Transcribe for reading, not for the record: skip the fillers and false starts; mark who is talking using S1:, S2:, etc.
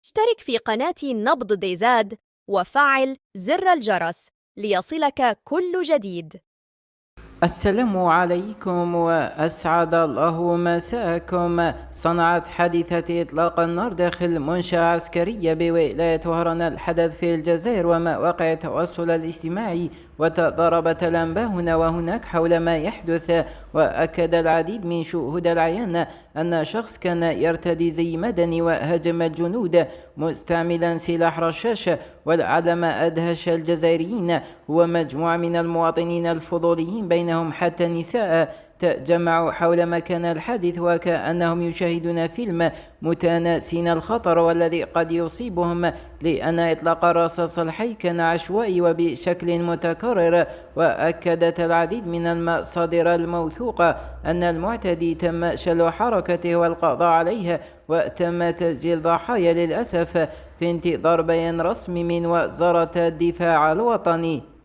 S1: اشترك في قناة نبض ديزاد وفعل زر الجرس ليصلك كل جديد.
S2: السلام عليكم وأسعد الله مساءكم. صنعت حادثة إطلاق النار داخل منشأة عسكرية بولاية وهران الحدث في الجزائر وما وقع التواصل الاجتماعي، وتضاربت الأنباء هنا وهناك حول ما يحدث. وأكد العديد من شهود العيان أن شخص كان يرتدي زي مدني وهجم الجنود مستعملا سلاح رشاش. ولعل ما أدهش الجزائريين هو مجموعة من المواطنين الفضوليين بينهم حتى نساء تجمعوا حول مكان الحادث وكأنهم يشاهدون فيلم، متناسين الخطر والذي قد يصيبهم، لأن إطلاق الرصاص الحي كان عشوائي وبشكل متكرر. وأكدت العديد من المصادر الموثوقة أن المعتدي تم شل حركته والقضاء عليه، وتم تسجيل ضحايا للأسف في انتظار بيان رسمي من وزارة الدفاع الوطني.